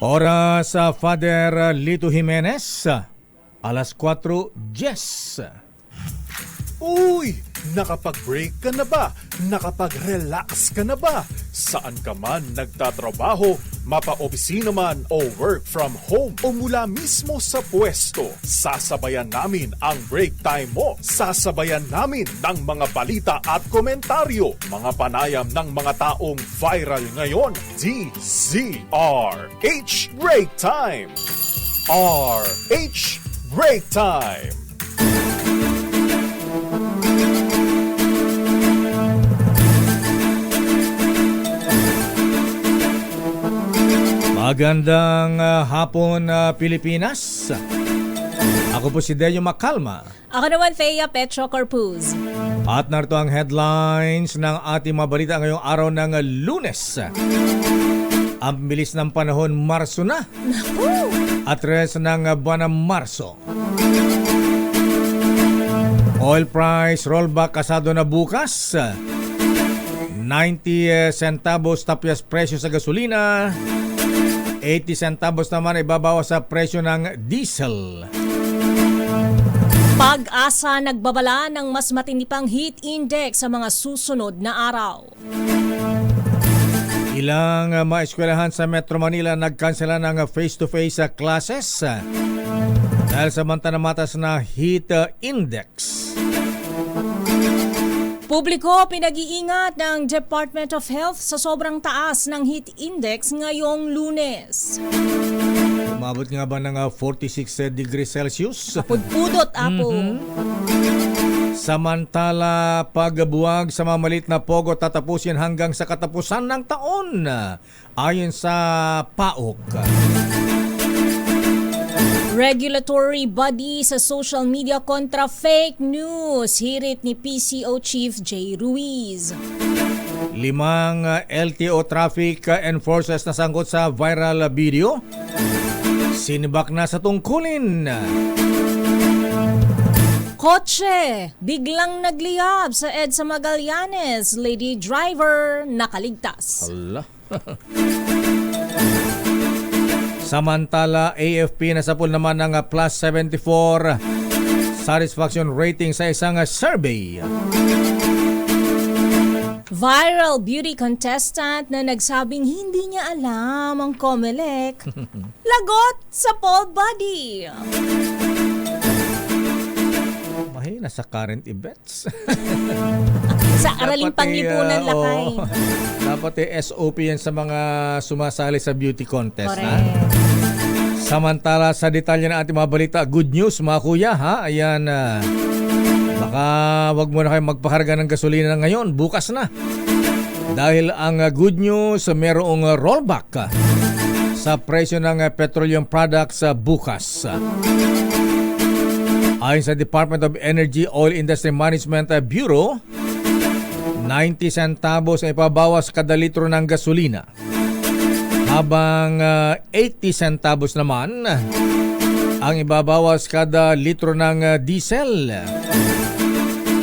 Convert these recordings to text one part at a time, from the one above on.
Oras sa Father Lito Jimenez, alas 4:10. Uy! Nakapag-break ka na ba? Nakapag-relax ka na ba? Saan ka man nagtatrabaho, mapa-opisina man o work from home o mula mismo sa pwesto, sasabayan namin ang break time mo. Sasabayan namin ng mga balita at komentaryo, mga panayam ng mga taong viral ngayon. DZRH Break Time! RH Break Time! Magandang hapon, Pilipinas. Ako po si Delio Macalma. Ako naman, Thea Petro Corpuz. At narito ang headlines ng ating mga balita ngayong araw ng Lunes. Ang bilis ng panahon, Marso na. At res ng buwan ng Marso. Oil price rollback kasado na bukas. 90 centavos tapos presyo sa gasolina. 80 centavos naman ibabawas sa presyo ng diesel. Pag-asa nagbabala ng mas matindi pang heat index sa mga susunod na araw. Ilang mga eskwelahan sa Metro Manila nagkansela ng face-to-face classes dahil sa mataas na heat index. Publiko pinag-iingat ng Department of Health sa sobrang taas ng heat index ngayong Lunes. Umabot nga ba ng 46 degrees Celsius? Pudpudot, Apo. Samantala, pagbuwag sa mamalit na pogo tatapusin hanggang sa katapusan ng taon ayon sa PAOK. Regulatory body sa social media kontra fake news. Hirit ni PCO Chief J. Ruiz. 5 LTO traffic enforcers na sangkot sa viral video. Sinibak na sa tungkulin. Kotse, biglang nagliyab sa EDSA Magallanes. Lady driver, nakaligtas. Hala. Samantala, AFP nasapul naman ng plus 74 satisfaction rating sa isang survey. Viral beauty contestant na nagsabing hindi niya alam ang COMELEC. Lagot sa pole body. Mahina sa current events. Sa araling panglipunan lakay. Dapat SOP yan sa mga sumasali sa beauty contest. Correct. Ha? Samantala sa detalye ng ating mga balita, good news mga kuya ha. Ayan, baka wag mo na kayo magpakarga ng gasolina ngayon, bukas na. Dahil ang good news, merong rollback sa presyo ng petroleum products bukas. Ayon sa Department of Energy Oil Industry Management Bureau, 90 centavos ay ipabawas kada litro ng gasolina. Habang 80 centavos naman ang ibabawas kada litro ng diesel.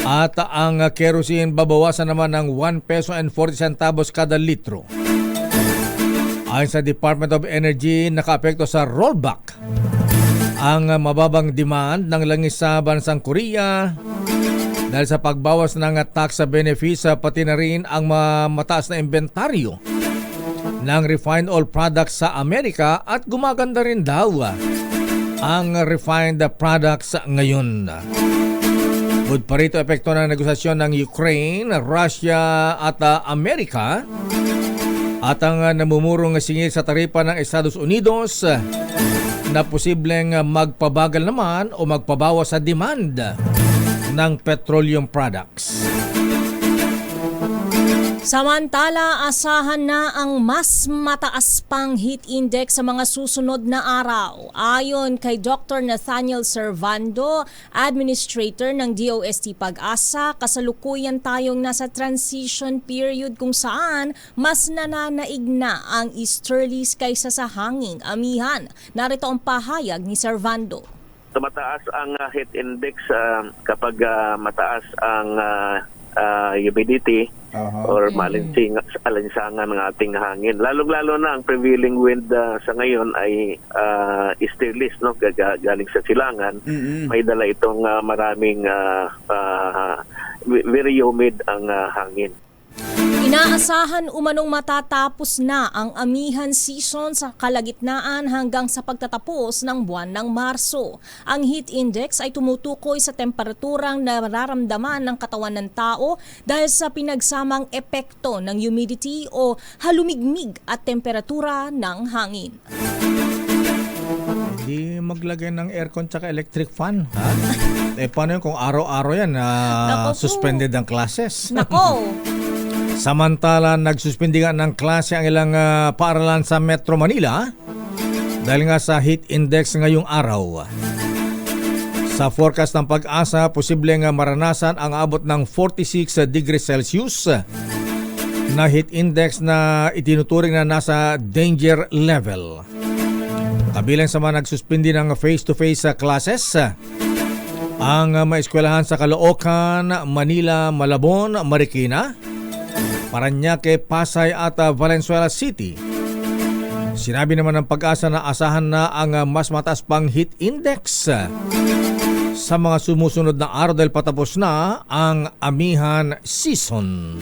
At ang kerosene babawasan naman ng 1 peso and 40 centavos kada litro. Ayon sa Department of Energy, nakaapekto sa rollback ang mababang demand ng langis sa bansang Korea dahil sa pagbawas ng tax sa benefits, pati na rin ang mataas na inventaryo ng refined oil products sa Amerika at gumaganda rin daw ang refined products ngayon. Bukod pa rito, epekto ng negosasyon ng Ukraine, Russia at Amerika at ang namumurong singil sa taripa ng Estados Unidos na posibleng magpabagal naman o magpabawas sa demand ng petroleum products. Samantala, asahan na ang mas mataas pang heat index sa mga susunod na araw. Ayon kay Dr. Nathaniel Servando, Administrator ng DOST Pag-asa, kasalukuyan tayong nasa transition period kung saan mas nananaig na ang easterlies kaysa sa hanging amihan. Narito ang pahayag ni Servando. Mataas ang heat index kapag mataas ang humidity. or alinsangan ng ating hangin. Lalong-lalo na ang prevailing wind sa ngayon ay easterlies, no? Galing sa silangan. May dala itong maraming very humid ang hangin. Inaasahan umanong matatapos na ang amihan season sa kalagitnaan hanggang sa pagtatapos ng buwan ng Marso. Ang heat index ay tumutukoy sa temperaturang nararamdaman ng katawan ng tao dahil sa pinagsamang epekto ng humidity o halumigmig at temperatura ng hangin. Hindi maglagay ng aircon tsaka electric fan, ha? Paano yun kung araw-araw yan Nako po. suspended ang classes? Nako! Samantala, nagsuspindi nga ng klase ang ilang paaralan sa Metro Manila dahil nga sa heat index ngayong araw. Sa forecast ng Pag-asa, posibleng maranasan ang abot ng 46 degrees Celsius na heat index na itinuturing na nasa danger level. Kabilang sa mga nagsuspindi ng face-to-face classes, ang mga eskwelahan sa Caloocan, Manila, Malabon, Marikina, Parañaque, Pasay at Valenzuela City. Sinabi naman ng Pag-asa na asahan na ang mas mataas pang heat index sa mga sumusunod na araw dahil patapos na ang amihan season.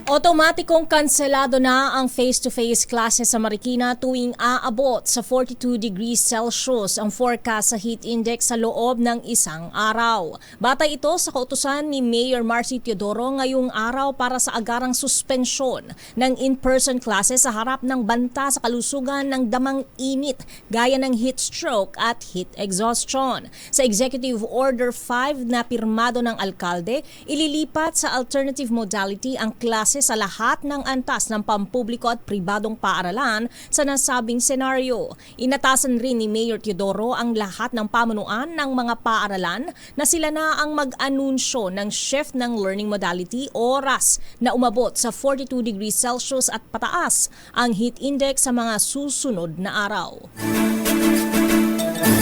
Otomatikong kanselado na ang face-to-face classes sa Marikina tuwing aabot sa 42 degrees Celsius ang forecast sa heat index sa loob ng isang araw. Batay ito sa kautusan ni Mayor Marcy Teodoro ngayong araw para sa agarang suspensyon ng in-person classes sa harap ng banta sa kalusugan ng damang init gaya ng heat stroke at heat exhaustion. Sa Executive Order 5 na pirmado ng alkalde, ililipat sa alternative modality ang klase sa lahat ng antas ng pampubliko at pribadong paaralan sa nasabing senaryo. Inatasan rin ni Mayor Teodoro ang lahat ng pamunuan ng mga paaralan na sila na ang mag-anunsyo ng shift ng learning modality oras na umabot sa 42 degrees Celsius at pataas ang heat index sa mga susunod na araw.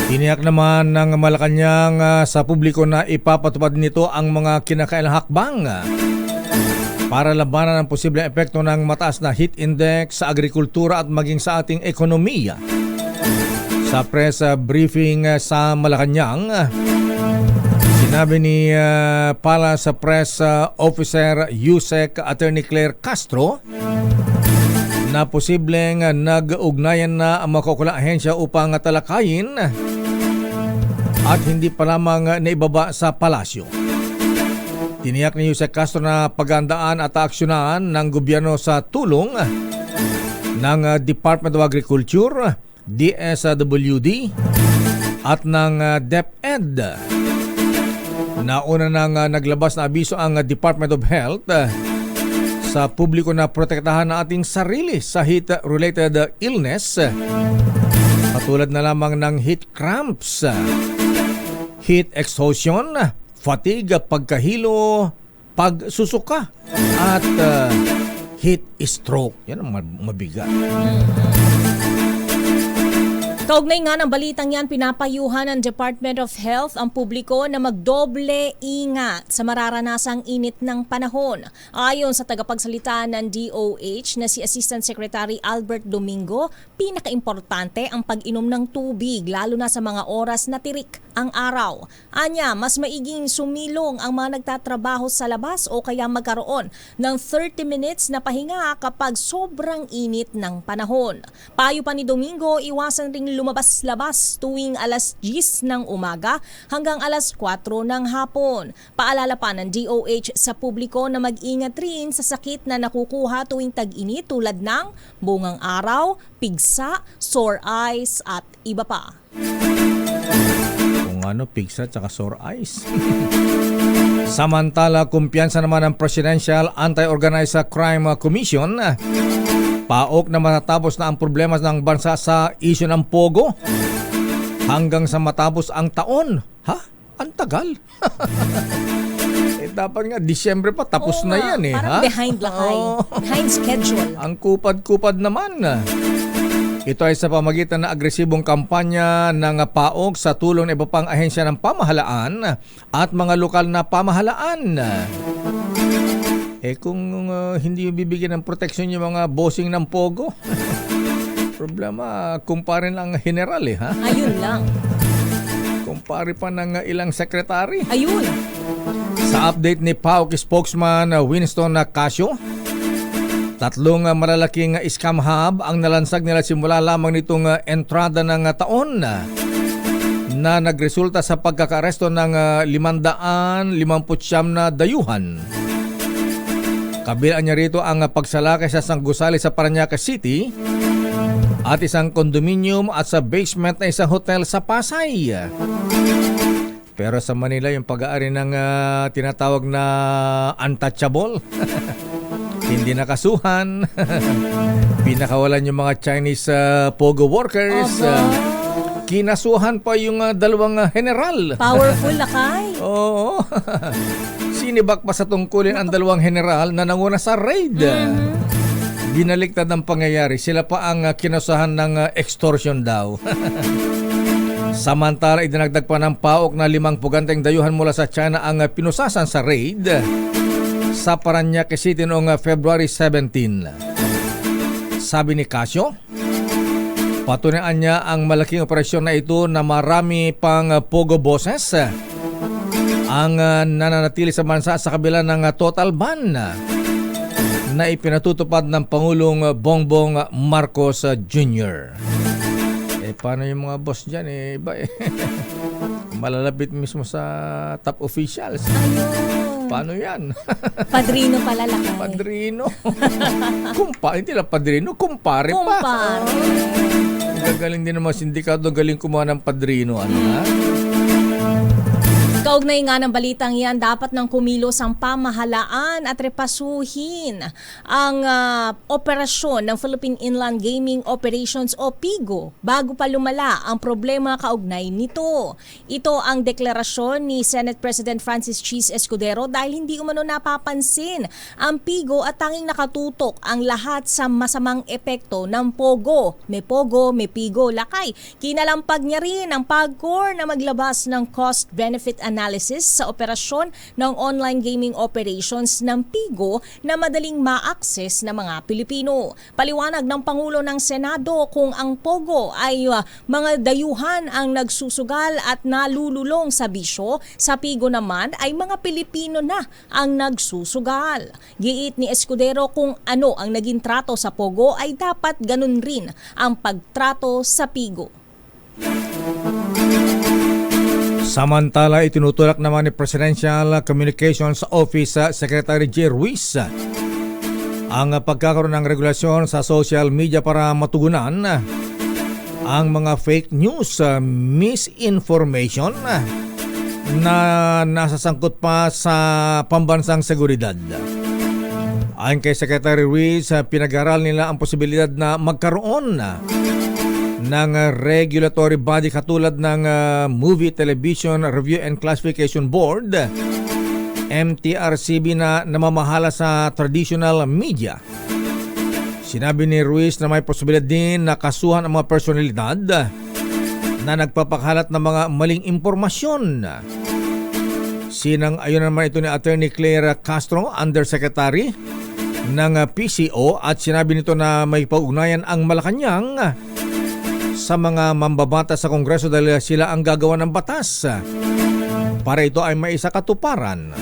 Tiniyak naman ng Malacanang sa publiko na ipapatupad nito ang mga kinakailang hakbang para labanan ang posibleng epekto ng mataas na heat index sa agrikultura at maging sa ating ekonomiya. Sa press briefing sa Malacanang, sinabi ni Pala sa Press Officer USEC Attorney Claire Castro na posibleng nag-ugnayan na ang makukulang ahensya upang talakayin at hindi pa lamang naibaba sa palasyo. Tiniyak ni Jose Castro na pagandaan at aksyonan ng gobyerno sa tulong ng Department of Agriculture, DSWD at ng DepEd. Nauna nang naglabas na abiso ang Department of Health sa publiko na protektahan ang ating sarili sa heat-related illness katulad na lamang ng heat cramps, heat exhaustion, fatigue, pagkahilo, pagsusuka, at heat stroke. Yan ang mabigat. Kaugnay nga ng balitang yan, pinapayuhan ng Department of Health ang publiko na magdoble ingat sa mararanasang init ng panahon. Ayon sa tagapagsalita ng DOH na si Assistant Secretary Albert Domingo, pinakaimportante ang pag-inom ng tubig lalo na sa mga oras na tirik ang araw. Anya, mas maiging sumilong ang mga nagtatrabaho sa labas o kaya magkaroon ng 30 minutes na pahinga kapag sobrang init ng panahon. Payo pa ni Domingo, iwasan ring lumabas-labas tuwing alas 10 ng umaga hanggang alas 4 ng hapon. Paalala pa ng DOH sa publiko na mag-ingat rin sa sakit na nakukuha tuwing tag-init tulad ng bungang araw, pigsa, sore eyes at iba pa. Kung ano, pigsa at sore eyes. Samantala, kumpiyansa naman ng Presidential Anti-Organized Crime Commission paok na matatapos na ang problema ng bansa sa isyu ng Pogo hanggang sa matapos ang taon. Ha? Ang tagal. Dapat nga Disyembre pa tapos na yan eh. Parang ha? behind lakay. Behind schedule. Ang kupad-kupad naman. Ito ay sa pamagitan ng agresibong kampanya ng PAOK sa tulong ng iba pang ahensya ng pamahalaan at mga lokal na pamahalaan. Kung hindi bibigyan ng proteksyon yung mga bossing ng Pogo, problema, kumpare lang general ha? Ayun lang. Kumpare pa ng ilang sekretary. Ayun. Sa update ni PAOK spokesman Winston Casio, 3 malalaking scam hub ang nalansag nila simula lamang nitong entrada ng taon na nagresulta sa pagkakaresto ng 559 na dayuhan. Kabilaan niya rito ang pagsalakay sa Sanggusali sa Parañaque City at isang condominium at sa basement na isang hotel sa Pasay. Pero sa Manila yung pag-aari ng tinatawag na untouchable, hindi nakasuhan, pinakawalan yung mga Chinese Pogo workers, kinasuhan pa yung 2 general. Powerful, Lakay. Oo. Sinibak pa sa tungkulin ang 2 general na nanguna sa raid. Binaliktad ang pangyayari. Sila pa ang kinasuhan ng extortion daw. Samantala, idinagdag pa ng PAOK na 5 puganteng dayuhan mula sa China ang pinusasan sa raid sa Parañaque City noong February 17. Sabi ni Casio, patunayaan niya ang malaking operasyon na ito na marami pang Pogo bosses ang nananatili sa bansa sa kabila ng total ban na ipinatutupad ng Pangulong Bongbong Marcos Jr. Paano yung mga boss dyan? Iba malalapit mismo sa top officials. Ayun. Paano yan? Padrino pala, Lakay. Padrino. Hindi lang padrino, kumpare pa. Kumpare. Gagaling din ng mga sindikato, galing kumuha ng padrino. Ano ha? Kaugnay nga ng balitang yan, dapat nang kumilos ang pamahalaan at repasuhin ang operasyon ng Philippine Inland Gaming Operations o PIGO bago pa lumala ang problema kaugnay nito. Ito ang deklarasyon ni Senate President Francis Cheese Escudero dahil hindi umano napapansin ang PIGO at tanging nakatutok ang lahat sa masamang epekto ng Pogo, may PIGO, Lakay. Kinalampag niya rin ang PAGCOR na maglabas ng cost-benefit analysis sa operasyon ng online gaming operations ng PIGO na madaling ma-access ng mga Pilipino. Paliwanag ng Pangulo ng Senado kung ang Pogo ay mga dayuhan ang nagsusugal at nalululong sa bisyo, sa PIGO naman ay mga Pilipino na ang nagsusugal. Giit ni Escudero kung ano ang naging trato sa Pogo ay dapat ganun rin ang pagtrato sa PIGO. Samantala, itinutulak naman ni Presidential Communications Office Secretary J. Ruiz ang pagkakaroon ng regulasyon sa social media para matugunan ang mga fake news, misinformation na nasasangkot pa sa pambansang seguridad. Ayon kay Secretary Ruiz, pinag-aral nila ang posibilidad na magkaroon ng regulatory body katulad ng Movie Television Review and Classification Board, MTRCB, na namamahala sa traditional media. Sinabi ni Ruiz na may posibilidad din na kasuhan ang mga personalidad na nagpapakalat ng mga maling impormasyon. Sinang-ayon naman ito ni Attorney Claire Castro, Undersecretary ng PCO, at sinabi nito na may pag-ugnayan ang Malacanang sa mga mambabatas sa Kongreso dahil sila ang gagawa ng batas para ito ay maisakatuparan.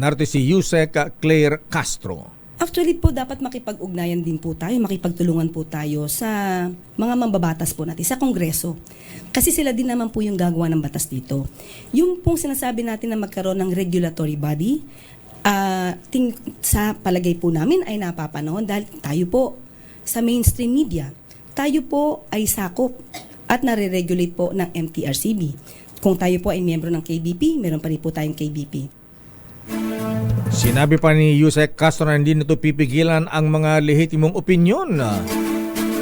Narito si Yusek Claire Castro. Actually po, dapat makipag-ugnayan din po tayo, makipagtulungan po tayo sa mga mambabatas po natin, sa Kongreso. Kasi sila din naman po yung gagawa ng batas dito. Yung pong sinasabi natin na magkaroon ng regulatory body, sa palagay po namin ay napapanahon dahil tayo po sa mainstream media, tayo po ay sakop at nare-regulate po ng MTRCB. Kung tayo po ay miyembro ng KBP, meron pa rin po tayong KBP. Sinabi pa ni Yusek Castro na hindi nito pipigilan ang mga lehitimong opinyon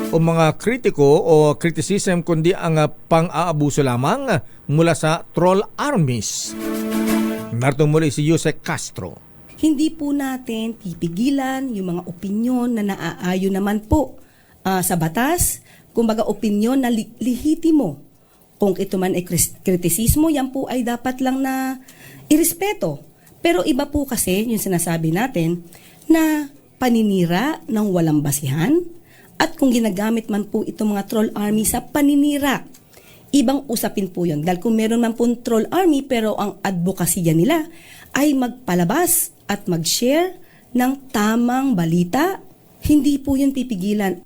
o mga kritiko o criticism, kundi ang pang-aabuso lamang mula sa troll armies. Narito muli si Yusek Castro. Hindi po natin pipigilan yung mga opinyon na naaayon naman po sa batas, kumbaga opinyon na lihitimo. Kung ito man ay kritisismo, yan po ay dapat lang na irespeto. Pero iba po kasi yung sinasabi natin na paninira ng walang basihan at kung ginagamit man po itong mga troll army sa paninira, ibang usapin po yun. Dahil kung meron man po troll army pero ang advokasya nila ay magpalabas at mag-share ng tamang balita, hindi po yun pipigilan.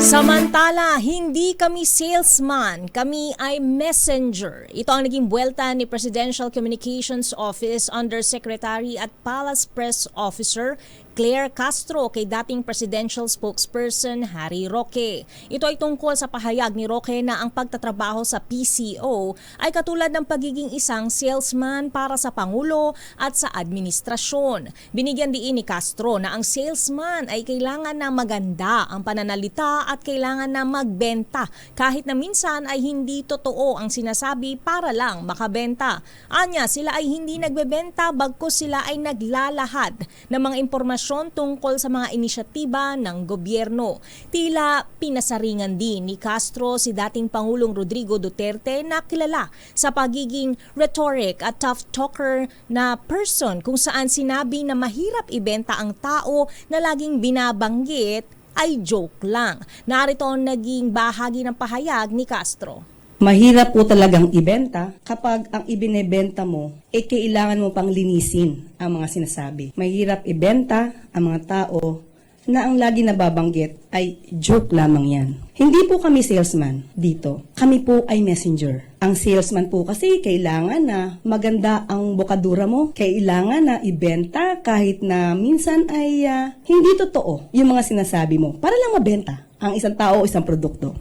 Samantala, hindi kami salesman, kami ay messenger. Ito ang naging buwelta ni Presidential Communications Office Undersecretary at Palace Press Officer Claire Castro kay dating presidential spokesperson Harry Roque. Ito ay tungkol sa pahayag ni Roque na ang pagtatrabaho sa PCO ay katulad ng pagiging isang salesman para sa Pangulo at sa administrasyon. Binigyan diin ni Castro na ang salesman ay kailangan na maganda ang pananalita at kailangan na magbenta kahit na minsan ay hindi totoo ang sinasabi para lang makabenta. Anya, sila ay hindi nagbebenta bagkus sila ay naglalahad ng mga impormasyon tungkol sa mga inisyatiba ng gobyerno. Tila pinasaringan din ni Castro si dating Pangulong Rodrigo Duterte na kilala sa pagiging rhetoric at tough talker na person kung saan sinabi na mahirap ibenta ang tao na laging binabanggit ay joke lang. Narito ang naging bahagi ng pahayag ni Castro. Mahirap po talagang ibenta kapag ang ibinebenta mo, kailangan mo pang linisin ang mga sinasabi. Mahirap ibenta ang mga tao na ang lagi nababanggit ay joke lamang yan. Hindi po kami salesman dito. Kami po ay messenger. Ang salesman po kasi kailangan na maganda ang bokadura mo. Kailangan na ibenta kahit na minsan ay hindi totoo yung mga sinasabi mo para lang mabenta ang isang tao o isang produkto.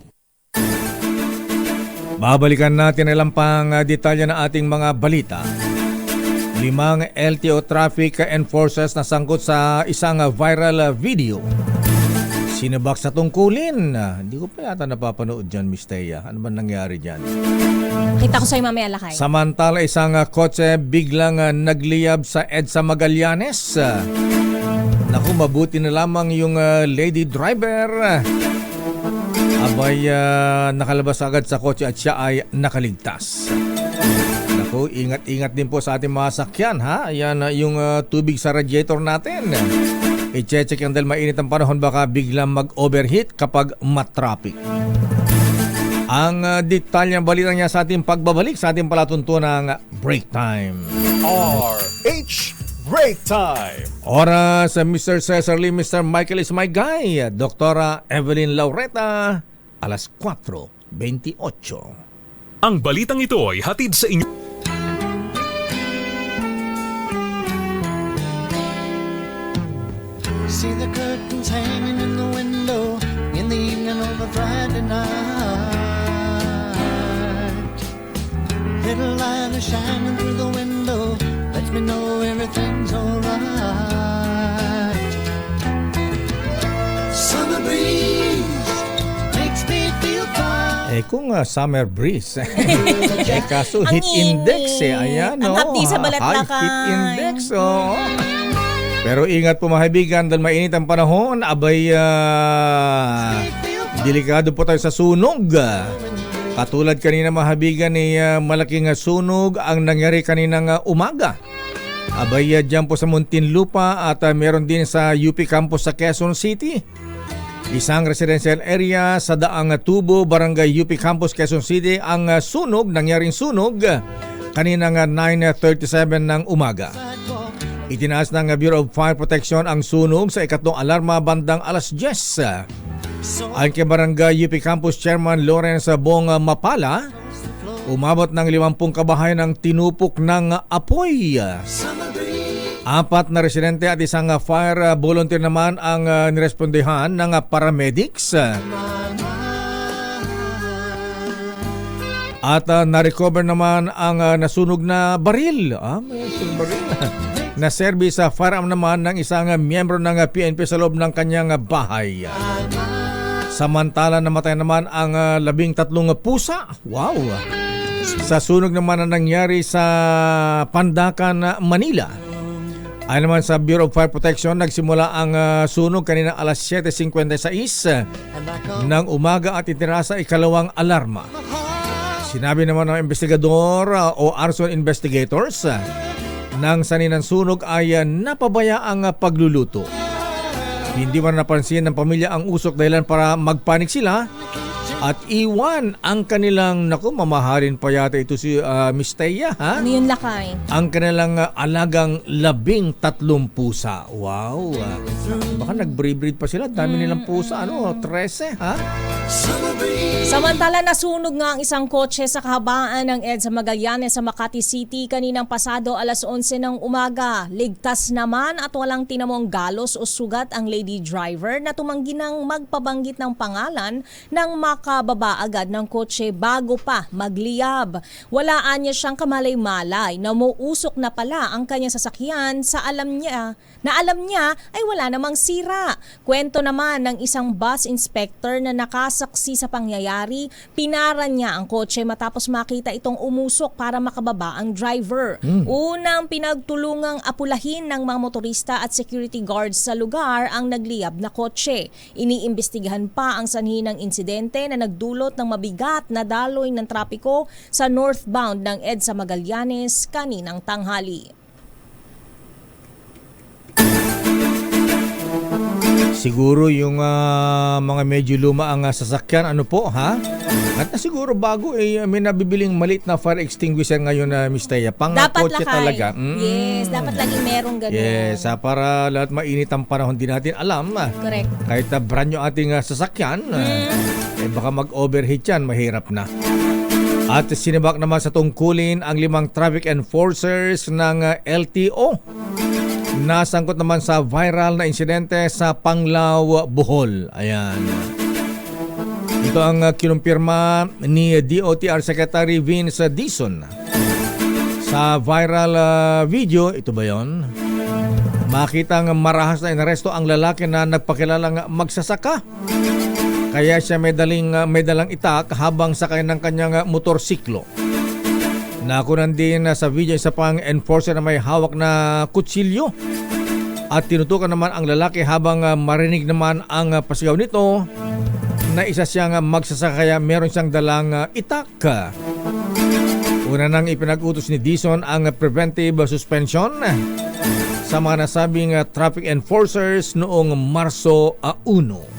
Babalikan natin ilang pang detalye ng ating mga balita. 5 LTO traffic enforcers na sangkot sa isang viral video. Sinabak sa tungkulin. Hindi ko pa yata napapanood dyan, Miss Thea. Ano ba nangyari dyan? Kita ko sa'yo mamaya, Lakay. Samantala, isang kotse biglang nagliyab sa EDSA Magallanes. Naku, mabuti na lamang yung lady driver. Abay, nakalabas agad sa kotse at siya ay nakaligtas. Naku, ingat-ingat din po sa ating mga sakyan, ha? Ayan yung tubig sa radiator natin. I-check yung dahil mainit ang panahon, baka biglang mag-overheat kapag matraffic. Ang detalyang balita niya sa ating pagbabalik sa ating palatuntunang break time. RH Break Time! Oras, Mr. Cesar Lee, Mr. Michael is my guy. Doktora Evelyn Laureta, alas 4:28. Ang balitang ito ay hatid sa inyo. See the curtains hanging in the window in the evening of a Friday night. Little light is shining through the window, lets me know everything's alright. Summer breeze makes me feel fine. Kung summer breeze. Kaso Ang heat index init. Ayan, Ang hapdi sa balat-lakay. high heat index, Pero ingat po mga kaibigan dahil mainit ang panahon, abay delikado po tayo sa sunog. Katulad kanina mga kaibigan malaking sunog ang nangyari kaninang umaga. Abay dyan po sa Muntinlupa at meron din sa UP campus sa Quezon City. Isang residential area sa Daang Tubo, Barangay UP campus Quezon City ang nangyaring sunog kaninang 9:37 ng umaga. Itinaas ng Bureau of Fire Protection ang sunog sa ikatlong alarma bandang alas 10. Ayon kay Barangay UP Campus Chairman Lawrence Bong Mapala, umabot ng 50 kabahayan ang tinupok ng apoy. 4 na residente at isang fire volunteer naman ang nirespondehan ng paramedics. At na-recover naman ang nasunog na baril. May baril. Na-serve sa firearm naman ng isang miyembro ng PNP sa loob ng kanyang bahay. Samantala namatay naman ang 13 pusa. Wow! Sa sunog naman na nangyari sa Pandacan, Manila. Ayon naman sa Bureau of Fire Protection, nagsimula ang sunog kanina alas 7:56 ng umaga at itira sa ikalawang alarma. Sinabi naman ng investigador o arson investigators nang saninang sunog ay napabaya ang pagluluto. Hindi man napansin ng pamilya ang usok dahilan para magpanik sila at iwan ang kanilang, mamahalin pa yata ito si Miss Teya, ha? Ano yung lakay? Ang kanilang alagang 13 pusa. Wow! Baka nag-breed pa sila. Dami nilang pusa. 13, ha? Samantala, nasunog nga ang isang kotse sa kahabaan ng EDSA Magallanes sa Makati City kaninang pasado alas 11 ng umaga. Ligtas naman at walang tinamong galos o sugat ang lady driver na tumanggi ng magpabanggit ng pangalan ng makababa agad ng kotse bago pa magliyab. Walaan niya siyang kamalay-malay na muusok na pala ang kanyang sasakyan sa alam niya ay wala namang sira. Kwento naman ng isang bus inspector na nakasaksi sa pangyayari, pinaran niya ang kotse matapos makita itong umusok para makababa ang driver. Unang pinagtulungang apulahin ng mga motorista at security guards sa lugar ang nagliyab na kotse. Iniimbestigahan pa ang sanhi ng insidente na nagdulot ng mabigat na daloy ng trapiko sa northbound ng EDSA Magallanes kaninang tanghali. Siguro yung mga medyo luma ang sasakyan, ha? At na siguro bago may nabibiling maliit na fire extinguisher ngayon na Miss Teya. Dapat Kotse lakay. talaga. Yes, dapat laging merong ganun. Yes, para lahat mainit ang panahon, di natin alam. Correct. Kahit brand yung ating sasakyan, baka mag-overheat yan, mahirap na. At sinibak naman sa tungkulin ang 5 traffic enforcers ng LTO. Nasangkot naman sa viral na insidente sa Panglao, Bohol. Ayan. Ito ang kinumpirma ni DOTR Secretary Vince Dizon. Sa viral video, ito ba yon? Makitang marahas na inaresto ang lalaki na nagpakilalang magsasaka. Kaya siya may dalang itak habang sakay ng kanyang motorsiklo. Nakunan din sa video isa pang enforcer na may hawak na kutsilyo at tinutukan naman ang lalaki habang marinig naman ang pasigaw nito na isa siyang magsasaka kaya meron siyang dalang itak. Una nang ipinag-utos ni Dizon ang preventive suspension sa mga nasabing traffic enforcers noong Marso 1.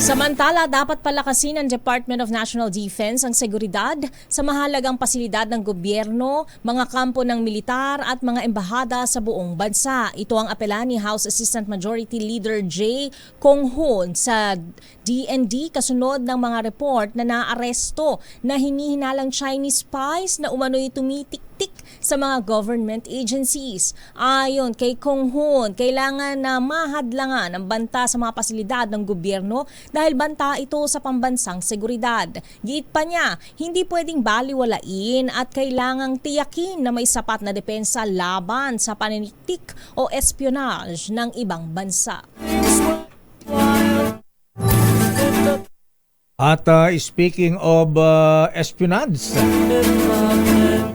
Samantala, dapat palakasin ng Department of National Defense ang seguridad sa mahalagang pasilidad ng gobyerno, mga kampo ng militar at mga embahada sa buong bansa. Ito ang apela ni House Assistant Majority Leader Jay Kong-hoon sa DND kasunod ng mga report na naaresto na hinihinalang Chinese spies na umano'y tumitik-tik sa mga government agencies. Ayon kay Kong-hoon, kailangan na mahadlangan ang banta sa mga pasilidad ng gobyerno dahil banta ito sa pambansang seguridad. Giit pa niya, hindi pwedeng baliwalain at kailangang tiyakin na may sapat na depensa laban sa paniniktik o espionage ng ibang bansa. At speaking of espionage,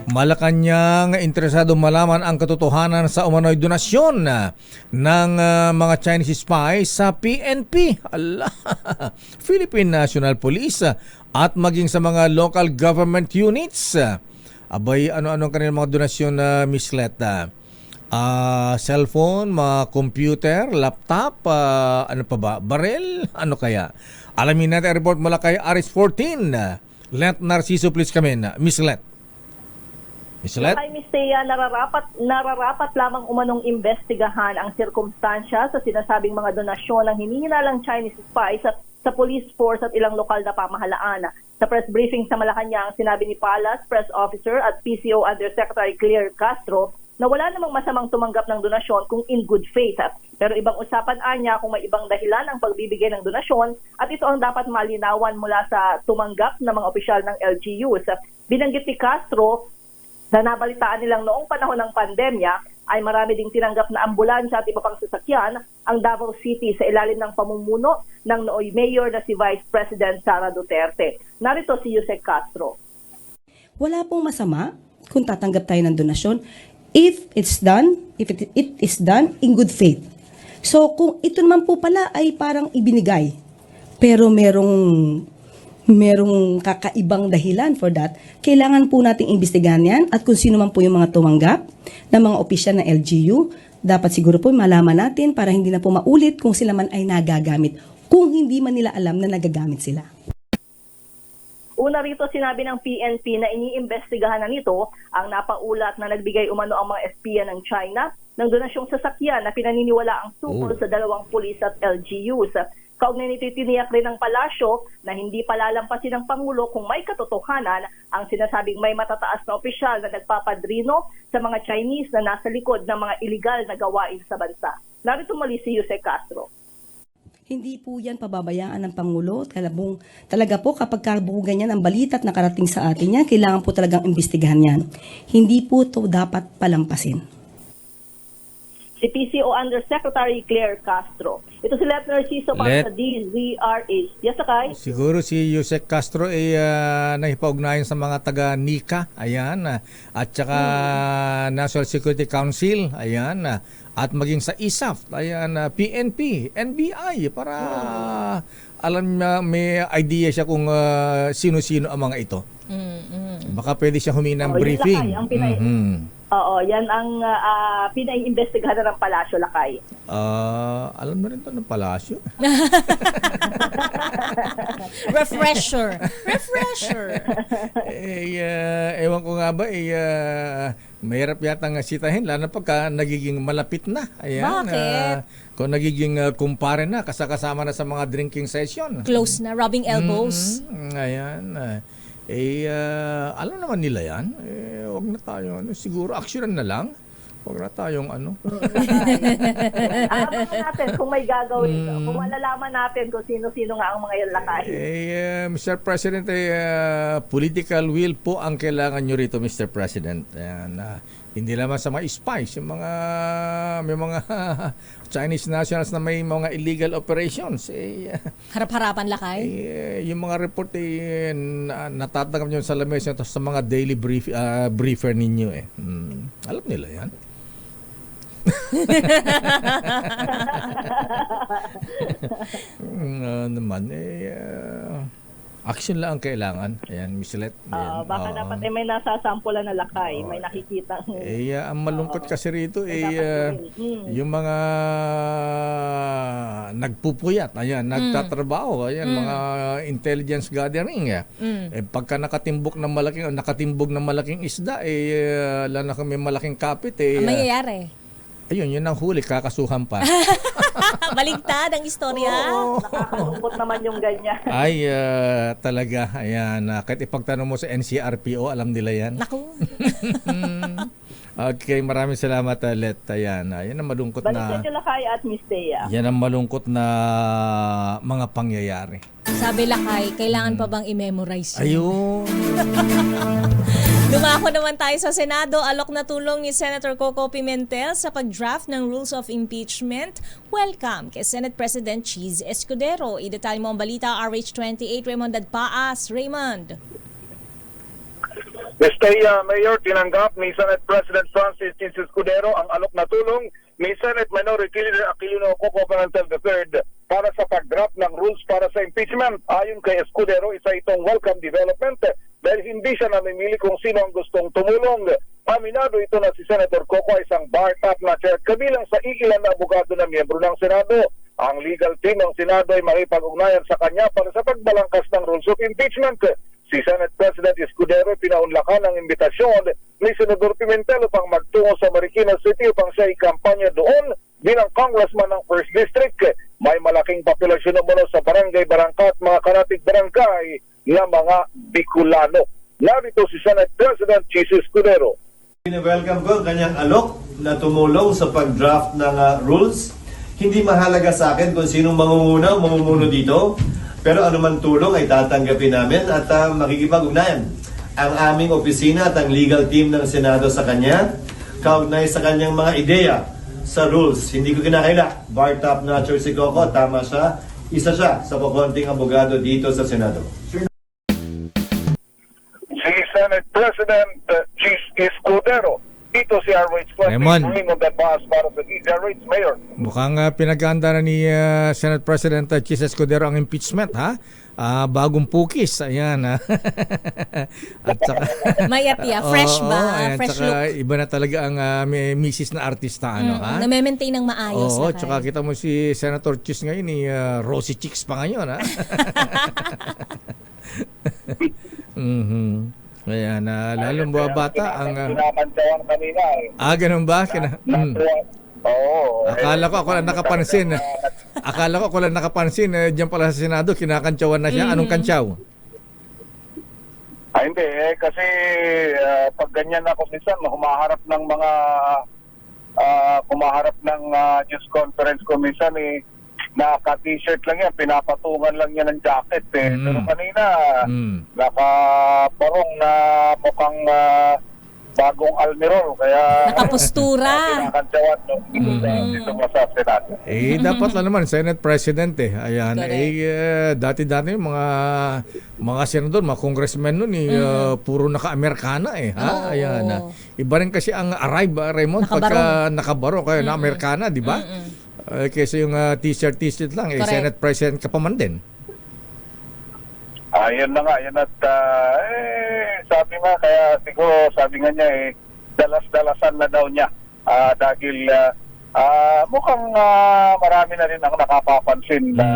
Malacanang interesado malaman ang katotohanan sa umano'y donasyon ng mga Chinese spies sa PNP, Philippine National Police, at maging sa mga local government units. Abay, ano-ano kanilang mga donasyon na Miss Letta? Cellphone, mga computer, laptop, ano pa ba? Barel? Ano kaya? Alamin natin ang report mula kay Aris 14. Let Narciso, please come in. Miss Let. Miss Let? Kay Miss Thea, nararapat lamang umanong imbestigahan ang sirkumstansya sa sinasabing mga donasyon ng hinihinalang Chinese spies sa police force at ilang lokal na pamahalaan. Sa press briefing sa Malacanang, sinabi ni Palace Press Officer at PCO Undersecretary Claire Castro na wala namang masamang tumanggap ng donasyon kung in good faith. Pero ibang usapan anya kung may ibang dahilan ang pagbibigay ng donasyon at ito ang dapat malinawan mula sa tumanggap ng mga opisyal ng LGUs. Binanggit ni Castro na nabalitaan nilang noong panahon ng pandemya ay marami ding tinanggap na ambulansya at iba pang sasakyan ang Davao City sa ilalim ng pamumuno ng nooy mayor na si Vice President Sara Duterte. Narito si Yusek Castro. Wala pong masama kung tatanggap tayo ng donasyon. if it is done in good faith. So kung ito naman po pala ay parang ibinigay, pero merong kakaibang dahilan for that, kailangan po nating imbestigahan yan at kung sino man po yung mga tumanggap na mga opisyal ng LGU, dapat siguro po malaman natin para hindi na po maulit kung sila man ay nagagamit, kung hindi man nila alam na nagagamit sila. Una rito, sinabi ng PNP na iniimbestigahan na nito ang napaulat na nagbigay umano ang mga espiya ng China ng donasyong sasakyan na pinaniniwala ang sukol sa dalawang pulis at LGUs. Kaugnay nito, tiniyak rin ng palasyo na hindi palalampasin ng Pangulo kung may katotohanan ang sinasabing may matataas na opisyal na nagpapadrino sa mga Chinese na nasa likod ng mga iligal na gawain sa bansa. Narito muli si Jose Castro. Hindi po yan pababayaan ng Pangulo. Talaga po kapag ganyan ang balita at nakarating sa atin yan, kailangan po talagang imbestigahan yan. Hindi po ito dapat palampasin. Si PCO Undersecretary Claire Castro. Ito si Lieutenant Narciso para sa DZRH. Yes, Sakay? Siguro si Jose Castro ay nakipaugnayan sa mga taga-NICA, ayan, at saka National Security Council, ayan, at maging sa ISAF, ayan, PNP, NBI, para alam na may idea siya kung sino-sino ang mga ito. Baka pwede siya humingi ng briefing. Oo, yan ang pinaiimbestigahan ng Palasyo, Lakay. Alam mo rin ito ng Palasyo. Refresher. Ewan ko nga ba, mahirap yata nga sitahin, lalo na pagka nagiging malapit na. Ayan, Bakit? Kung nagiging kumpare na, kasama na sa mga drinking session. Close na, rubbing elbows. Ayan. Alam naman nila yan. Huwag na tayo. Siguro, actionan na lang. Huwag na tayong Alam natin kung may gagawin. Kung malalaman natin kung sino-sino nga ang mga yan, Lakay. Mr. President, political will po ang kailangan nyo rito, Mr. President. Ayan, hindi naman sa mga spies, may mga Chinese nationals na may mga illegal operations. Harap-harapan, Lakay. Yung mga report natatanggap nyo sa lamesa sa mga daily briefer ninyo. Alam nila yan. Action lang ang kailangan. Ayan, Miss Let. Baka dapat may nasasampulan na Lakay, may nakikita. Ang malungkot kasi rito yung mga nagpupuyat, ayan, nagtatrabaho, ayan, mga intelligence gathering. Pagka nakatimbog ng malaking isda, lalo na kung may malaking kapit, Mayayari. ayun, yun ang huli, kakasuhan pa. Baligtad ang istorya. Nakakalungkot naman yung ganyan. Ay, talaga. Ayan, kahit ipagtanong mo sa NCRPO, alam nila yan. Naku. Okay, maraming salamat, Let. Ayan, yan ang malungkot Balik sa Lakay at Miss Thea. Yan ang malungkot na mga pangyayari. Sabi, Lakay, kailangan pa bang i-memorize yun? Ayun. Dumako naman tayo sa Senado. Alok na tulong ni Senator Coco Pimentel sa pag-draft ng Rules of Impeachment. Welcome kay Senate President Cheese Escudero. Idetalye mo ang balita, RH28, Raymond Dadpaas. Raymond. Mr. Mayor, tinanggap ni Senate President Francis Cheese Escudero ang alok na tulong ni Senate Minority Leader Aquilino Coco Pimentel III para sa pag-draft ng rules para sa impeachment. Ayon kay Escudero, isa itong welcome development dahil hindi siya namimili kung sino ang gustong tumulong. Aminado ito na si Senator Coco ay isang bar top na chair kabilang sa iilan na abogado na miyembro ng Senado. Ang legal team ng Senado ay makipag-ugnayan sa kanya para sa pagbalangkas ng rules of impeachment. Si Senate President Escudero pinaunlakan ang imbitasyon ni Senador Pimentel upang magtungo sa Marikina City upang siya ikampanya doon bilang congressman ng 1st District. May malaking populasyon naman sa barangay, barangka at mga karatig barangay na mga Bicolano. Narito si Senate President Cheese Escudero. Welcome ko ang kanyang alok na tumulong sa pag-draft ng rules. Hindi mahalaga sa akin kung sinong mamumuno dito. Pero anuman tulong ay tatanggapin namin at makikipag-ugnayan ang aming opisina at ang legal team ng Senado sa kanya, kaugnay sa kanyang mga ideya sa rules. Hindi ko kinakaila. Bar top notcher si Coco, tama siya. Isa siya sa pakonting abogado dito sa Senado. Si Senate President Cheese Escudero. Ito si DZRH Raymond. Raymond Advance para sa DZRH Mayor. Mukhang pinaganda na ni Senate President Chis Escudero ang impeachment, ha? Bagong pukis, ayan. At saka, Fresh Oo, ba? ayan, Fresh tsaka look. iba na talaga ang may misis na artista, ano, ha? Na-maintain ng maayos. Oo, na tsaka kita mo si Senator Chis ngayon, ni Rosy Chicks pa ngayon, ha? Mhm. Ayan, lalong bata ang... Kinakantsawan kanina eh. ganun ba? Oo. Akala ko ako lang nakapansin. Akala ko ako lang nakapansin. Diyan pala sa Senado, kinakantsawan na siya. Anong kantsaw? Hindi kasi pag ganyan ako minsan, humaharap ng mga news conference ko minsan naka-t-shirt lang yan, pinapatungan lang yan ng jacket eh. Pero kanina, nakabarong na mukhang bagong almirol, kaya Nakapostura. kinakantsawan dito mo sa Senado. Dapat lang naman, Senate President eh. Ayan, dati-dati yung mga senador, mga congressmen nun puro naka-Amerikana eh. Ha? Ayan. Iba rin kasi ang arrive, Raymond, pagka nakabaro kayo na Amerikana, di ba? Kaysa yung t-shirt lang, Senate President ka pa man din. Ayun na nga, yun at sabi nga, kaya siguro sabi nga niya dalas-dalasan na daw niya dahil mukhang marami na rin ang nakapapansin na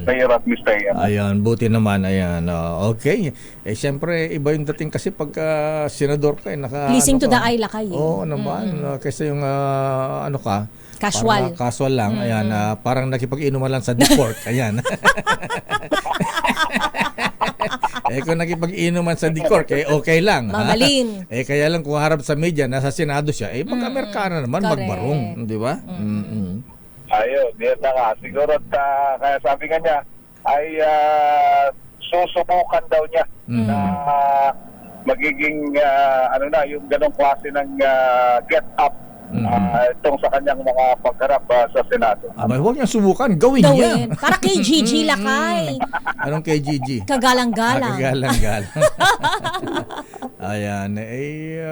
Mayor at Mr. Ayan, buti naman, ayan. Okay. Siyempre, iba yung dating kasi pagka senador ka, Pleasing to the eye lakay. Oo naman, kaysa yung ano ka, Casual. Casual lang, ayan. Parang nakipag-inuman lang sa D-Court, ayan. Kung nakipag-inuman sa D-Court, okay lang. Mamalin. Kaya lang kung harap sa media, nasa Senado siya, pag-Amerikana naman, magbarong, di ba? Ayun, yan na nga. Siguro kaya sabi nga niya, ay susubukan daw niya na magiging, yung ganong klase ng get up itong sa kanyang mga pagharap sa Senado. Huwag niyang subukan, gawin niya. Para kay Gigi lakay. Anong kay Gigi? Kagalang-galang. Kagalang-galang. Ayan,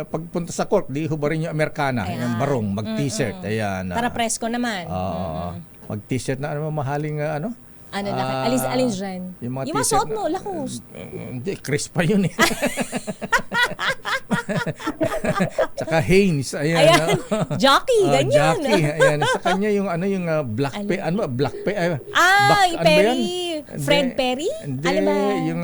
pagpunta sa court, di hubarin yung Amerikana, yung barong, mag-t-shirt. Ayan. Para presko naman. Mag-t-shirt na mahaling Ano lakay? Alin dyan? Yung mga Yung t-shirt masuot mo, lakos. Hindi, Chris pa yun eh. Tsaka Hanes, ayan. Jockey, ganyan. Jockey, ayan. Sa kanya yung Black Pay, Black Pay. Perry. Fred Perry? Hindi, Ano ba? yung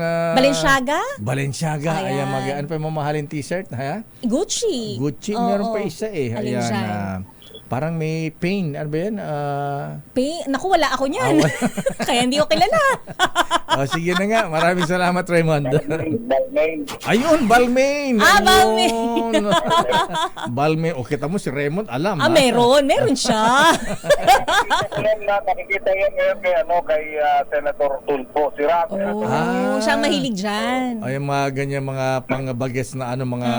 Balenciaga? Ayan, ano pa yung mamahaling t-shirt, ha? Gucci. Meron pa isa eh. Alin Ayan, dyan? parang may pain. Ano ba yan? Naku, wala ako niyan. Kaya hindi ko kilala. Sige na nga. Maraming salamat, Raymond. Balmain. Ayun, Balmain. Balmain. Balmain. O, kita mo si Raymond, alam. Meron siya. Nakikita yan ngayon kay Senator Tulfo. Si Ram. Siya mahilig dyan. Ay, mga ganyan, mga pang-bages na mga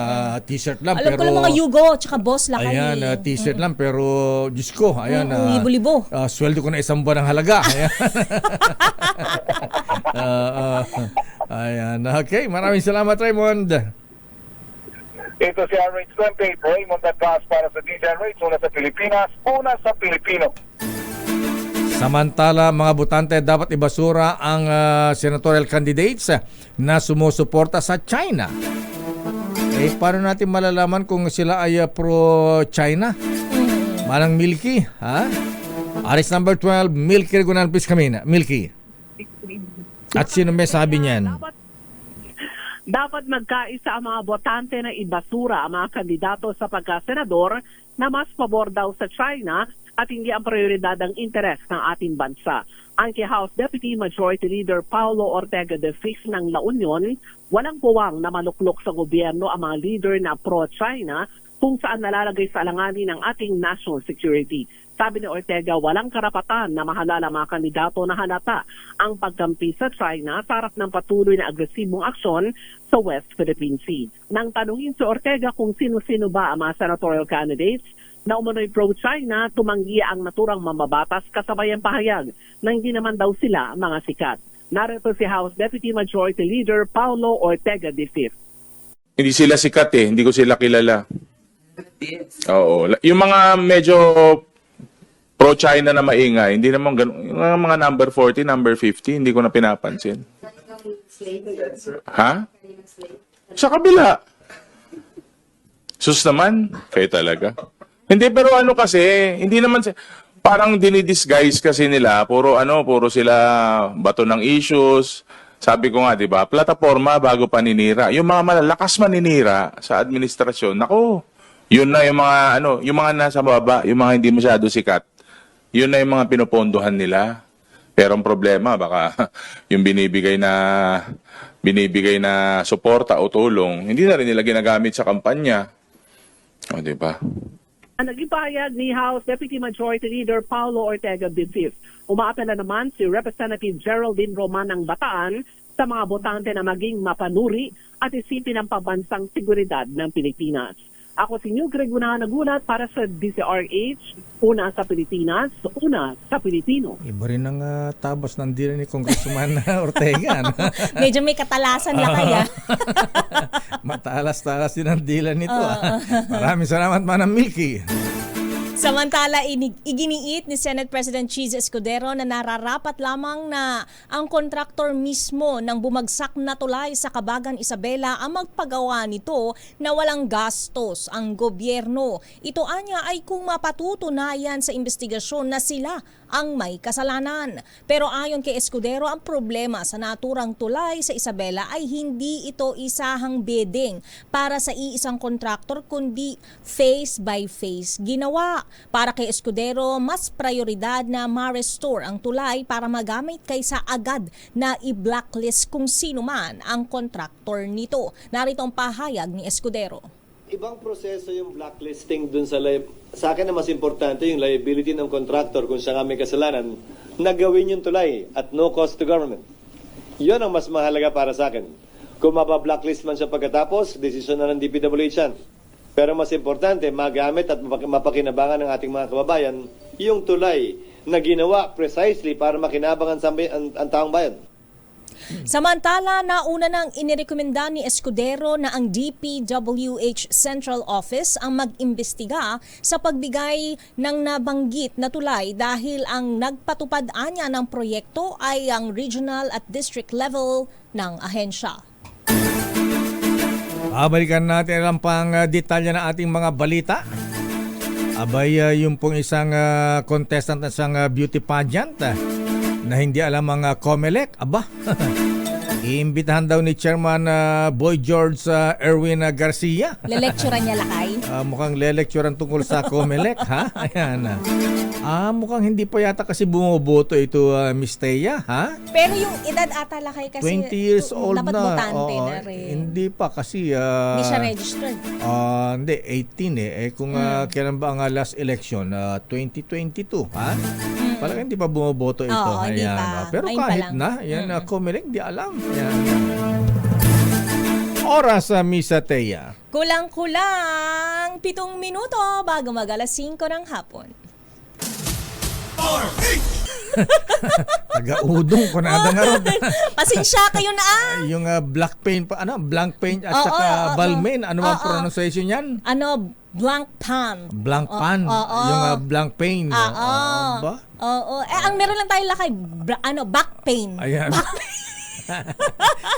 t-shirt lang. Alam ko lang mga Yugo, tsaka Boss lakay. Ayan, t-shirt lang, pero Diyos ko, ayan. Libo-libo. Sweldo ko na 1 buwan ng halaga. Ayan. Ayan. Okay, maraming salamat, Raymond. Ito si RH28, Raymond Advance para sa DZRH, una sa Pilipinas, una sa Pilipino. Samantala, mga botante, dapat ibasura ang senatorial candidates na sumusuporta sa China. Paano natin malalaman kung sila ay pro-China? Manang Milky, ha? Aris number 12, Milky Regunan, please kami na. Milky. At sino may sabi niyan? Dapat magkaisa ang mga botante na ibasura ang mga kandidato sa pagkasenador na mas pabor daw sa China at hindi ang prioridad ang interes ng ating bansa. Ang House Deputy Majority Leader Paulo Ortega de Fix ng La Union, walang puwang na maluklok sa gobyerno ang mga leader na pro-China kung saan nalalagay sa alanganin ng ating national security. Sabi ni Ortega, walang karapatan na mahalala mga kandidato na halata ang pagkampi sa China sa harap ng patuloy na agresibong aksyon sa West Philippine Sea. Nang tanungin si Ortega kung sino-sino ba ang mga senatorial candidates na umano'y pro-China, tumanggi ang naturang mambabatas kasabay ang pahayag na hindi naman daw sila mga sikat. Narito si House Deputy Majority Leader Paulo Ortega de Fif. Hindi sila sikat hindi ko sila kilala. Oo. Yung mga medyo pro-China na maingay, hindi naman ganun. Yung mga number 40, number 50, hindi ko na pinapansin. Ha? Sa kabila. Sus naman, kayo talaga. Hindi, pero ano kasi, hindi naman, parang dinidisguise kasi nila, puro sila bato ng issues. Sabi ko nga, di ba, plataforma bago paninira. Yung mga malalakas maninira sa administrasyon, nako, yun na yung mga, yung mga nasa baba, yung mga hindi masyado sikat. Yun na yung mga pinopondohan nila. Pero ang problema, baka yung binibigay na suporta o tulong, hindi na rin nila ginagamit sa kampanya. O, di ba? Ang nagipahayag ni House Deputy Majority Leader Paulo Ortega V. Umaapela naman si Representative Geraldine Roman ng Bataan sa mga botante na maging mapanuri at isipin ang pambansang seguridad ng Pilipinas. Ako si New Greg Gunahan nagulat para sa DCRH, una sa Pilipinas, una sa Pilipino. Iba rin ang tabas ng dila ni Congressman Ortega. No? Medyo may katalasan na kaya. Matalas-talas din ang dila nito. Maraming salamat, Manang Milky. Samantala, iginiit ni Senate President Cheese Escudero na nararapat lamang na ang kontraktor mismo ng bumagsak na tulay sa Kabagan Isabela ang magpagawa nito na walang gastos ang gobyerno. Ito anya ay kung mapatutunayan sa investigasyon na sila ang may kasalanan. Pero ayon kay Escudero, ang problema sa naturang tulay sa Isabela ay hindi ito isahang bidding para sa iisang kontraktor kundi phase by phase ginawa. Para kay Escudero, mas prioridad na ma-restore ang tulay para magamit kaysa agad na i-blacklist kung sino man ang kontraktor nito. Narito ang pahayag ni Escudero. Ibang proseso yung blacklisting dun sa akin na mas importante yung liability ng contractor kung siya nga may kasalanan na gawin yung tulay at no cost to government. Yun ang mas mahalaga para sa akin. Kung mapablacklist man siya pagkatapos, desisyon na ng DPWH yan. Pero mas importante, magamit at mapakinabangan ng ating mga kababayan yung tulay na ginawa precisely para makinabangan ang taong bayan. Samantala, nauna nang inirekomenda ni Escudero na ang DPWH Central Office ang mag-imbestiga sa pagbigay ng nabanggit na tulay dahil ang nagpatupad anya ng proyekto ay ang regional at district level ng ahensya. Balikan natin ang pang detalya ng ating mga balita. Abay, yung pong isang contestant na isang beauty pageant na hindi alam ang COMELEC. Aba, iimbitahan daw ni Chairman Boy George Erwin Garcia. Lelecturean niya lakay. Mukhang lelecturean tungkol sa COMELEC, ha? Ayan. Mukhang hindi pa yata kasi bumoboto ito, Miss Thea, ha? Pero yung edad ata lakay kasi 20 years old dapat na. botante na rin. Hindi pa kasi hindi siya registered. Hindi, 18 kung kailan ba ang last election? 2022, ha? Talaga hindi pa bumoboto ito. Oo, hindi Ayan. pa. Pero Ayun kahit na, yan, COMELEC, di alam. Ayan. Oras, Miss Thea. Kulang-kulang 7 minuto bago mag-alas 5 ng hapon. Taga-udong ko na nga ron. Pasensya kayo na Yung black paint pa, blank paint at saka balmain. Ano ang pronunciation yan? Blank pan. Blank pan. Yung blank paint. Ba? Oo. Ang meron lang tayo lakay, back pain. Ayan.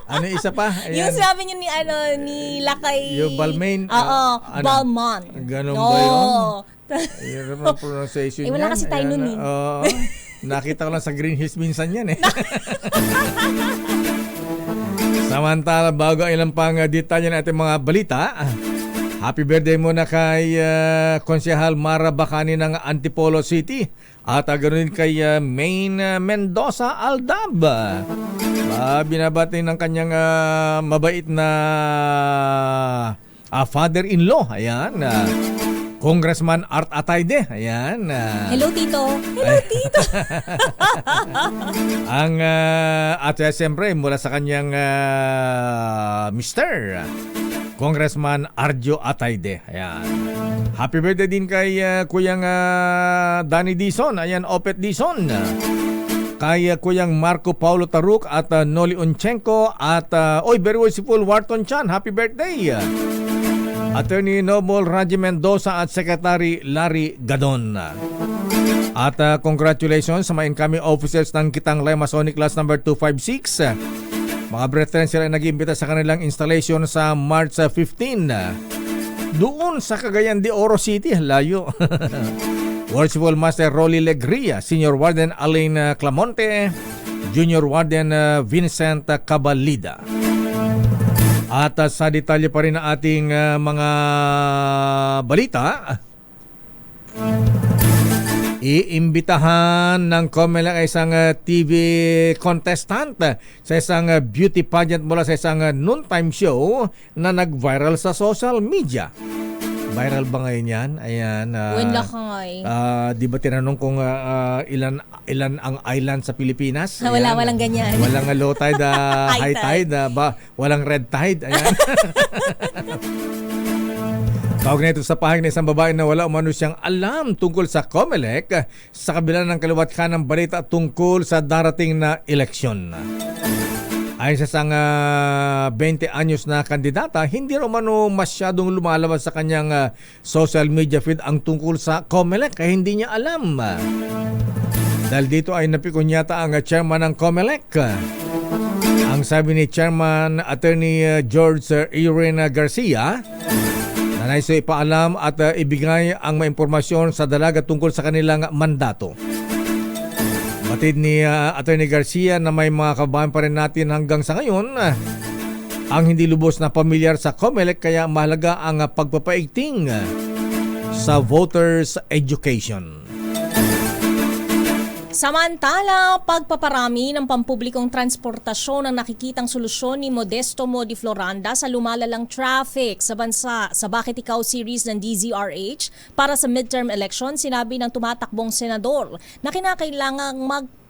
Ano isa pa? Ayan. Yung sabi niyo ni lakay. Yung balmain. Balman. Ganun ba yun? Yun ang pronunciation wala kasi tayo nun nakita ko lang sa Green Hills minsan yan Samantala, bago ang ilang pang detalye ng ating mga balita, happy birthday muna kay Konsehal Mara Bacani ng Antipolo City at ganoon din kay Maine Mendoza Aldab. Binabati ng kanyang mabait na father-in-law. Ayan. Congressman Art Atayde. Ayan. Hello, Tito. Hello, Tito. At siyempre, mula sa kanyang Mr. Congressman Arjo Atayde. Ayan. Happy birthday din kay Kuyang Danny Dizon. Ayan, Opet Dizon. Kay Kuyang Marco Paulo Taruk at Noli Unchenko at very worshipful Wharton Chan. Happy birthday. Attorney Noble Raji Mendoza at Secretary Larry Gadon. At congratulations sa mga incoming officers ng Kitang Lay Masonic Class number 256. Mga brethren, sila ay nag-imbita sa kanilang installation sa March 15. Doon sa Cagayan de Oro City, layo. Worshipful Master Rolly Legria, Senior Warden Alain Clamonte, Junior Warden Vincent Cabalida. At sa detalye pa rin na ating mga balita, iimbitahan ng COMELEC ay isang TV contestant sa isang beauty pageant mula sa isang noontime show na nag-viral sa social media. Viral ba ngayon yan? Ayan. Wala ka ngay. Di ba tinanong kung ilan ang island sa Pilipinas? Ayan. Walang ganyan. Walang low tide, high tide, walang red tide. Ayan. Kaugnay ito sa pahig na isang babae na wala umano siyang alam tungkol sa COMELEC sa kabila ng kaliwat ng balita tungkol sa darating na eleksyon. Ayon sa isang 20 anyos na kandidata, hindi umano masyadong lumalabas sa kanyang social media feed ang tungkol sa COMELEC kaya hindi niya alam. Dahil dito ay napikon yata ang chairman ng COMELEC. Ang sabi ni Chairman Attorney George Irene Garcia, na nais ipaalam at ibigay ang impormasyon sa dalaga tungkol sa kanilang mandato. Batid ni Attorney Garcia na may mga kababayan pa rin natin hanggang sa ngayon ang hindi lubos na pamilyar sa COMELEC kaya mahalaga ang pagpapaigting sa voters education. Samantala, pagpaparami ng pampublikong transportasyon ang nakikitang solusyon ni Modesto Mo Di Floranda sa lumalalang traffic sa bansa. Sa Bakit Ikaw series ng DZRH para sa midterm election, sinabi ng tumatakbong senador na kinakailangang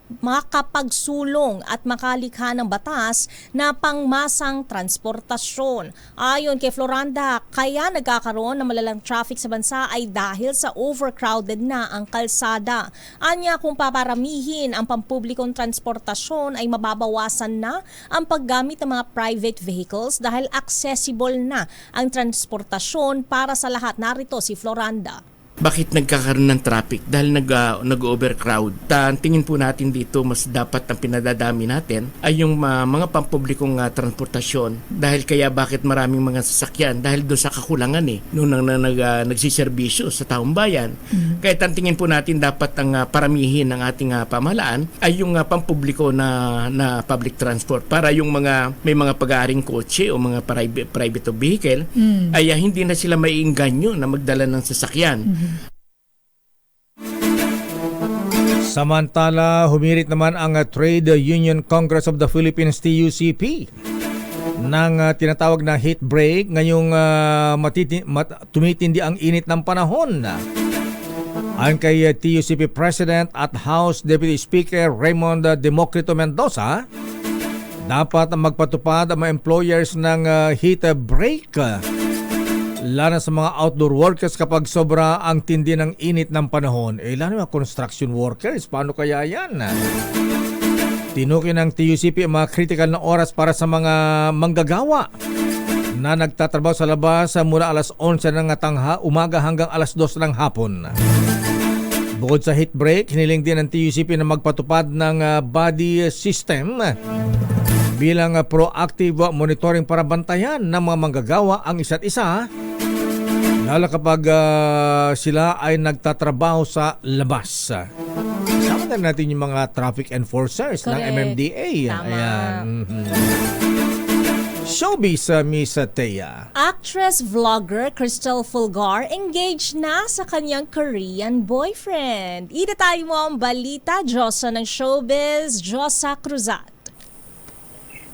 makapagsulong at makalikha ng batas na pangmasang transportasyon. Ayon kay Floranda, kaya nagkakaroon ng malalang traffic sa bansa ay dahil sa overcrowded na ang kalsada. Anya, kung paparamihin ang pampublikong transportasyon ay mababawasan na ang paggamit ng mga private vehicles dahil accessible na ang transportasyon para sa lahat. Narito si Floranda. Bakit nagkakaroon ng traffic? Dahil nag-overcrowd. Tingin po natin dito, mas dapat ang pinadadami natin ay yung mga pampublikong transportasyon. Dahil kaya bakit maraming mga sasakyan? Dahil doon sa kakulangan noon nagsiservisyo sa taong bayan. Kaya tingin po natin dapat ang paramihin ng ating pamahalaan ay yung pampubliko na public transport para yung may mga pag-aaring kotse o mga private vehicle ay hindi na sila maiengganyo na magdala ng sasakyan. Samantala, humirit naman ang Trade Union Congress of the Philippines TUCP ng tinatawag na heat break ngayong tumitindi ang init ng panahon. Ayon kay TUCP President at House Deputy Speaker Raymond Democrito Mendoza, dapat magpatupad ang mga employers ng heat break lalo sa mga outdoor workers kapag sobra ang tindi ng init ng panahon. Lalo mga construction workers, paano kaya yan? Tinukin ng TUCP ang mga critical na oras para sa mga manggagawa na nagtatrabaho sa labas mula alas 11 ng umaga hanggang alas 2 ng hapon. Bukod sa heat break, hiniling din ng TUCP na magpatupad ng body system bilang proactive monitoring para bantayan ng mga manggagawa ang isa't isa, lalo kapag sila ay nagtatrabaho sa labas. Kasama na natin yung mga traffic enforcers. Correct. Ng MMDA. Tama. Ayan. Showbiz, Miss Thea. Actress-vlogger Crystal Fulgar engaged na sa kanyang Korean boyfriend. Itatay mo ang balita, Diyosa ng Showbiz, Diyosa Cruzat.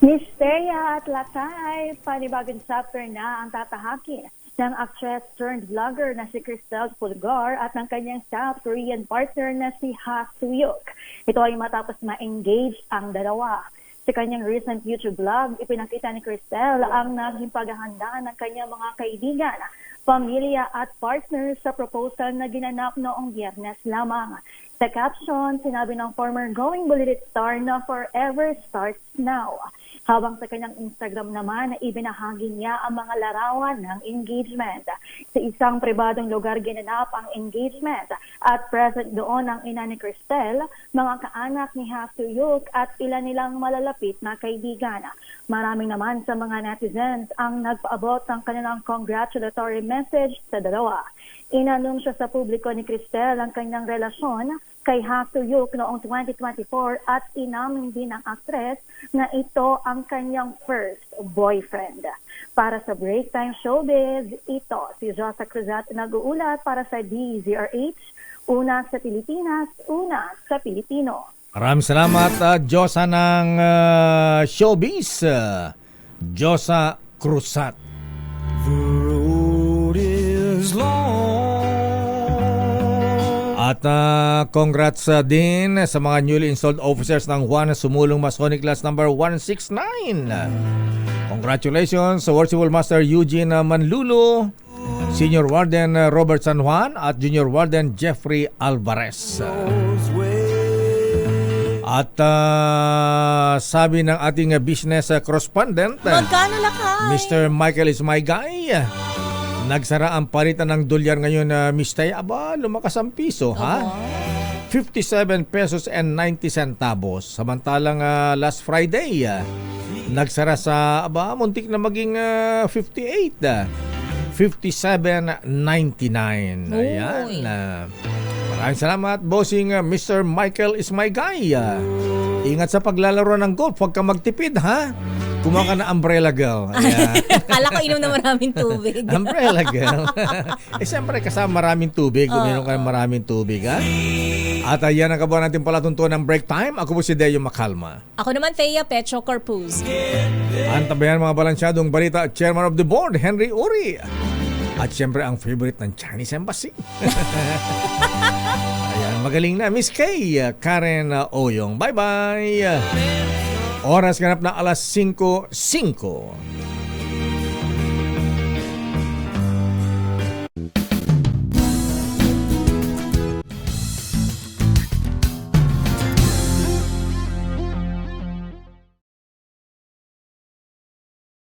Miss Thea at Latay, panibagong chapter na ang tatahakin ng actress-turned-vlogger na si Crystal Fulgar at ng kanyang South Korean partner na si Ha Suyuk. Ito ay matapos ma-engage ang dalawa. Sa kanyang recent YouTube vlog, ipinakita ni Crystal ang naging paghahanda ng kanyang mga kaibigan, pamilya at partner sa proposal na ginanap noong Biyernes lamang. Sa caption, sinabi ng former Going Bulilit star na forever starts now. Habang sa kanyang Instagram naman, ibinahagi niya ang mga larawan ng engagement. Sa isang pribadong lugar ginanap ang engagement at present doon ang ina ni Cristel, mga kaanak ni Hasuyuk at ilan nilang malalapit na kaibigan. Marami naman sa mga netizens ang nagpaabot ng kanilang congratulatory message sa dalawa. Inanunsyo sa publiko ni Cristel ang kanyang relasyon kay Hasuyuk noong 2024 at inamin din ng aktres na ito ang kanyang first boyfriend. Para sa Break Time Showbiz, ito si Josa Cruzat nag-uulat para sa DZRH, una sa Pilipinas, una sa Pilipino. Maraming salamat, Josa ng Showbiz, Josa Cruzat. The road is long. At congrats din sa mga newly installed officers ng Juan Sumulong Masonic Class number 169. Congratulations sa Worshipful Master Eugene Manlulo, Senior Warden Robert San Juan at Junior Warden Jeffrey Alvarez. At sabi ng ating business correspondent, Magkano lakay? Mr. Michael is my guy. Nagsara ang palitan ng dolyar ngayon na Miss Tay. Aba, lumakas ang piso, ha? 57 pesos and 90 centavos. Samantalang last Friday, nagsara sa, muntik na maging 58. 57.99. Ayan. Maraming salamat, bossing Mr. Michael is my guy. Ingat sa paglalaro ng golf. Huwag ka magtipid, ha? Kumuha ka na umbrella girl. Ayan. Kala ko inom na maraming tubig. Umbrella girl. Siyempre kasama maraming tubig. Uminom ka ng maraming tubig, ha? At ayan ang kabuhan natin palatuntuan ng break time. Ako po si Deo Macalma. Ako naman, Thea Petro Corpus. Antabayan mga balansyadong balita, Chairman of the Board, Henry Uri. At siyempre ang favorite ng Chinese Embassy. Ayan, magaling na. Miss Kay, Karen Oyong. Bye-bye. Oras ganap na 5:05.